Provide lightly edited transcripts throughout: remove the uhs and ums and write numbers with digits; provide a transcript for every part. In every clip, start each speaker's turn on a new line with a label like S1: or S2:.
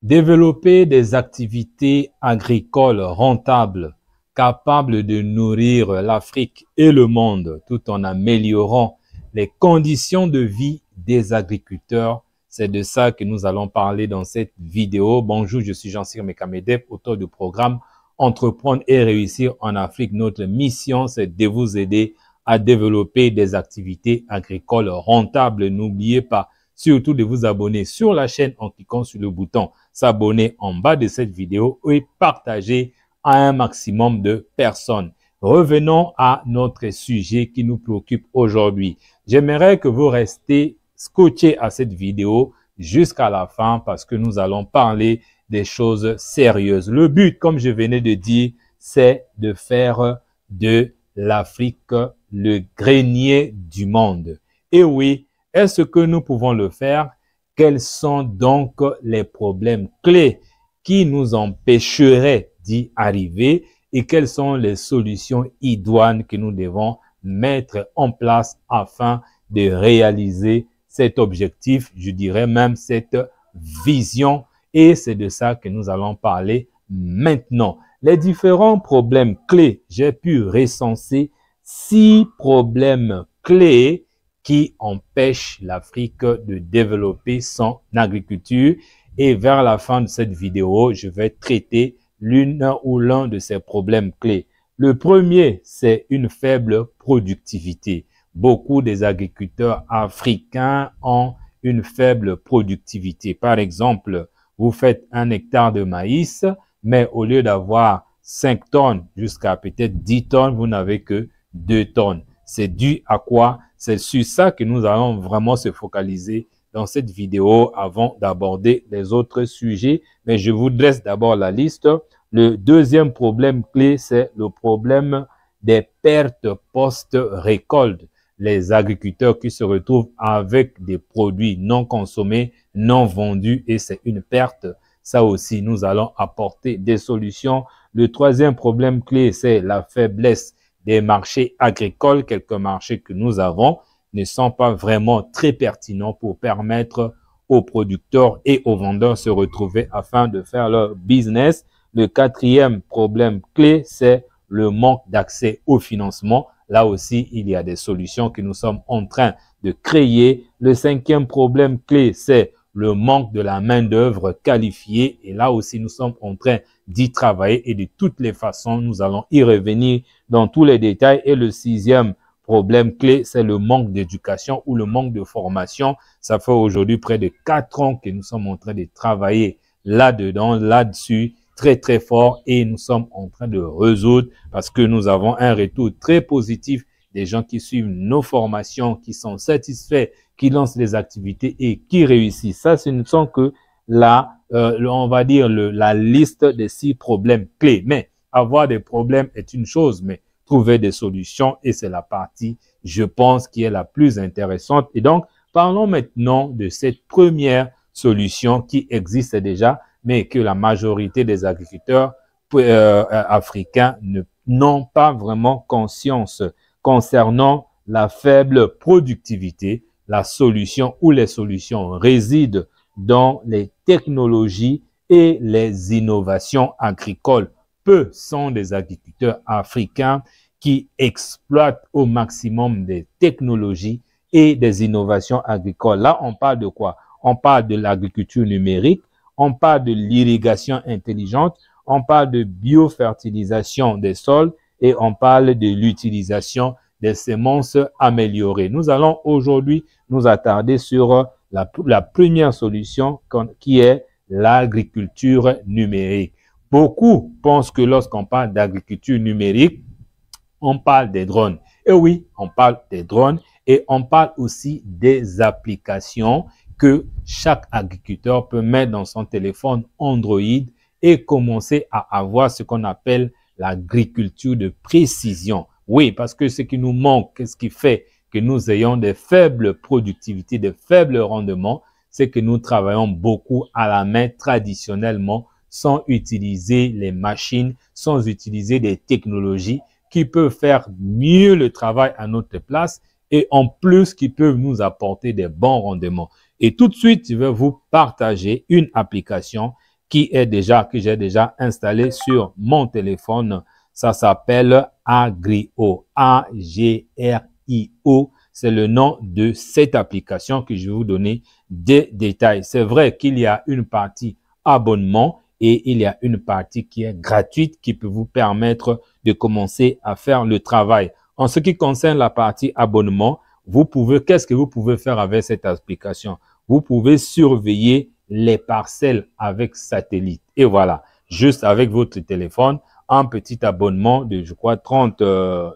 S1: Développer des activités agricoles rentables, capables de nourrir l'Afrique et le monde tout en améliorant les conditions de vie des agriculteurs. C'est de ça que nous allons parler dans cette vidéo. Bonjour, je suis Jean-Cyr Mekamedeb, auteur du programme Entreprendre et réussir en Afrique. Notre mission, c'est de vous aider à développer des activités agricoles rentables. N'oubliez pas surtout de vous abonner sur la chaîne en cliquant sur le bouton s'abonner en bas de cette vidéo et partager à un maximum de personnes. Revenons à notre sujet qui nous préoccupe aujourd'hui. J'aimerais que vous restiez scotchés à cette vidéo jusqu'à la fin parce que nous allons parler des choses sérieuses. Le but, comme je venais de dire, c'est de faire de l'Afrique le grenier du monde. Et oui, est-ce que nous pouvons le faire? Quels sont donc les problèmes clés qui nous empêcheraient d'y arriver et quelles sont les solutions idoines que nous devons mettre en place afin de réaliser cet objectif, je dirais même cette vision, et c'est de ça que nous allons parler maintenant. Les différents problèmes clés, j'ai pu recenser 6 problèmes clés qui empêchent l'Afrique de développer son agriculture. Et vers la fin de cette vidéo, je vais traiter l'une ou l'un de ces problèmes clés. Le premier, c'est une faible productivité. Beaucoup des agriculteurs africains ont une faible productivité. Par exemple, vous faites 1 hectare de maïs, mais au lieu d'avoir 5 tonnes jusqu'à peut-être 10 tonnes, vous n'avez que 2 tonnes. C'est dû à quoi? C'est sur ça que nous allons vraiment se focaliser dans cette vidéo avant d'aborder les autres sujets. Mais je vous dresse d'abord la liste. Le deuxième problème clé, c'est le problème des pertes post-récolte. Les agriculteurs qui se retrouvent avec des produits non consommés, non vendus, et c'est une perte. Ça aussi, nous allons apporter des solutions. Le troisième problème clé, c'est la faiblesse des marchés agricoles. Quelques marchés que nous avons ne sont pas vraiment très pertinents pour permettre aux producteurs et aux vendeurs de se retrouver afin de faire leur business. Le quatrième problème clé, c'est le manque d'accès au financement. Là aussi, il y a des solutions que nous sommes en train de créer. Le cinquième problème clé, c'est le manque de la main-d'œuvre qualifiée. Et là aussi, nous sommes en train d'y travailler et de toutes les façons, nous allons y revenir dans tous les détails. Et le sixième problème clé, c'est le manque d'éducation ou le manque de formation. Ça fait aujourd'hui près de 4 ans que nous sommes en train de travailler là-dedans, là-dessus, très fort, et nous sommes en train de résoudre parce que nous avons un retour très positif des gens qui suivent nos formations, qui sont satisfaits, qui lancent les activités et qui réussissent. Ça, ce ne sont que on va dire la liste des 6 problèmes clés. Mais avoir des problèmes est une chose, mais trouver des solutions, et c'est la partie, je pense, qui est la plus intéressante. Et donc, parlons maintenant de cette première solution qui existe déjà, mais que la majorité des agriculteurs africains n'ont pas vraiment conscience concernant la faible productivité. La solution ou les solutions résident dans les technologies et les innovations agricoles. Peu sont des agriculteurs africains qui exploitent au maximum des technologies et des innovations agricoles. Là, on parle de quoi? On parle de l'agriculture numérique, on parle de l'irrigation intelligente, on parle de biofertilisation des sols et on parle de l'utilisation des semences améliorées. Nous allons aujourd'hui nous attarder sur la première solution qui est l'agriculture numérique. Beaucoup pensent que lorsqu'on parle d'agriculture numérique, on parle des drones. Et oui, on parle des drones et on parle aussi des applications que chaque agriculteur peut mettre dans son téléphone Android et commencer à avoir ce qu'on appelle l'agriculture de précision. Oui, parce que ce qui nous manque, ce qui fait que nous ayons des faibles productivités, des faibles rendements, c'est que nous travaillons beaucoup à la main traditionnellement, sans utiliser les machines, sans utiliser des technologies qui peuvent faire mieux le travail à notre place et en plus qui peuvent nous apporter des bons rendements. Et tout de suite, je vais vous partager une application que j'ai déjà installé sur mon téléphone. Ça s'appelle Agrio, A-G-R-I-O. C'est le nom de cette application que je vais vous donner des détails. C'est vrai qu'il y a une partie abonnement et il y a une partie qui est gratuite qui peut vous permettre de commencer à faire le travail. En ce qui concerne la partie abonnement, qu'est-ce que vous pouvez faire avec cette application? Vous pouvez surveiller les parcelles avec satellite. Et voilà, juste avec votre téléphone, un petit abonnement de, je crois, 30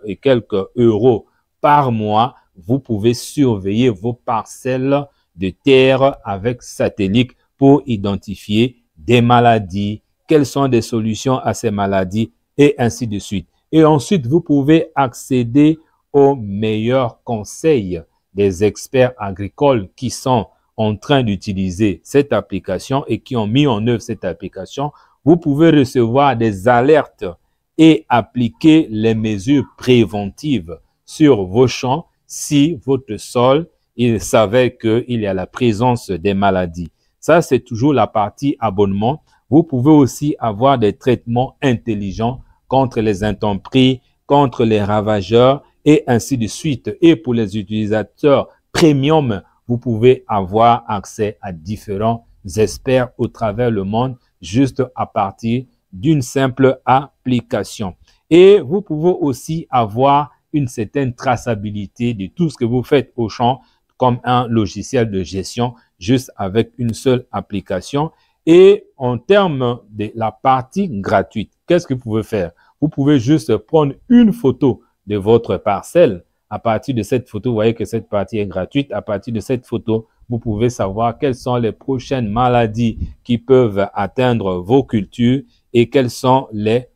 S1: et quelques euros par mois, vous pouvez surveiller vos parcelles de terre avec satellite pour identifier des maladies, quelles sont des solutions à ces maladies et ainsi de suite. Et ensuite, vous pouvez accéder aux meilleurs conseils des experts agricoles qui sont en train d'utiliser cette application et qui ont mis en œuvre cette application. Vous pouvez recevoir des alertes et appliquer les mesures préventives sur vos champs si votre sol, il s'avère qu'il y a la présence des maladies. Ça, c'est toujours la partie abonnement. Vous pouvez aussi avoir des traitements intelligents contre les intempéries, contre les ravageurs et ainsi de suite. Et pour les utilisateurs premium, vous pouvez avoir accès à différents experts au travers le monde juste à partir d'une simple application. Et vous pouvez aussi avoir une certaine traçabilité de tout ce que vous faites au champ comme un logiciel de gestion juste avec une seule application. Et en termes de la partie gratuite, qu'est-ce que vous pouvez faire? Vous pouvez juste prendre une photo de votre parcelle. À partir de cette photo, vous voyez que cette partie est gratuite. À partir de cette photo, vous pouvez savoir quelles sont les prochaines maladies qui peuvent atteindre vos cultures et quelles sont les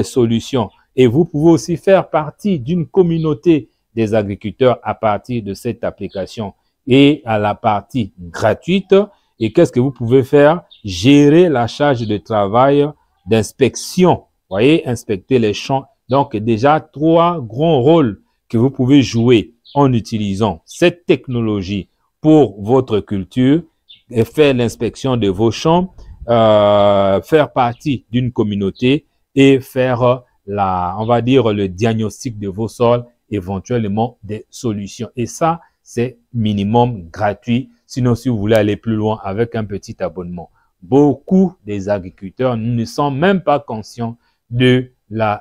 S1: solutions. Et vous pouvez aussi faire partie d'une communauté des agriculteurs à partir de cette application. Et à la partie gratuite, et qu'est-ce que vous pouvez faire? Gérer la charge de travail d'inspection. Vous voyez, inspecter les champs. Donc, déjà, 3 grands rôles que vous pouvez jouer en utilisant cette technologie pour votre culture et faire l'inspection de vos champs, faire partie d'une communauté et faire on va dire, le diagnostic de vos sols, éventuellement des solutions. Et ça, c'est minimum gratuit. Sinon, si vous voulez aller plus loin avec un petit abonnement, beaucoup des agriculteurs ne sont même pas conscients de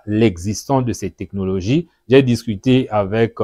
S1: l'existence de ces technologies. J'ai discuté avec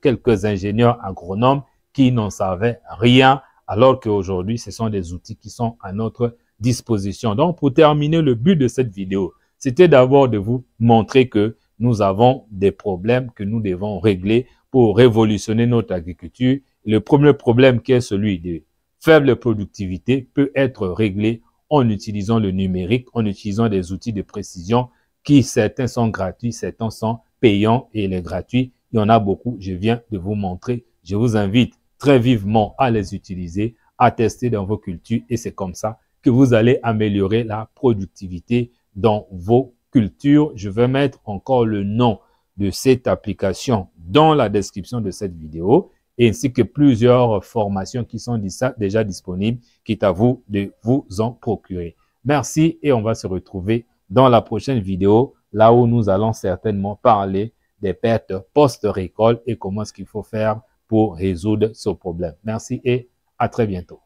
S1: quelques ingénieurs agronomes qui n'en savaient rien, alors qu'aujourd'hui, ce sont des outils qui sont à notre disposition. Donc, pour terminer, le but de cette vidéo, c'était d'abord de vous montrer que nous avons des problèmes que nous devons régler pour révolutionner notre agriculture. Le premier problème qui est celui de faible productivité peut être réglé en utilisant le numérique, en utilisant des outils de précision qui certains sont gratuits, certains sont payants et les gratuits, il y en a beaucoup, je viens de vous montrer. Je vous invite très vivement à les utiliser, à tester dans vos cultures et c'est comme ça que vous allez améliorer la productivité dans vos cultures. Je vais mettre encore le nom de cette application dans la description de cette vidéo ainsi que plusieurs formations qui sont déjà disponibles, quitte à vous de vous en procurer. Merci et on va se retrouver dans la prochaine vidéo, là où nous allons certainement parler des pertes post-récolte et comment est-ce qu'il faut faire pour résoudre ce problème. Merci et à très bientôt.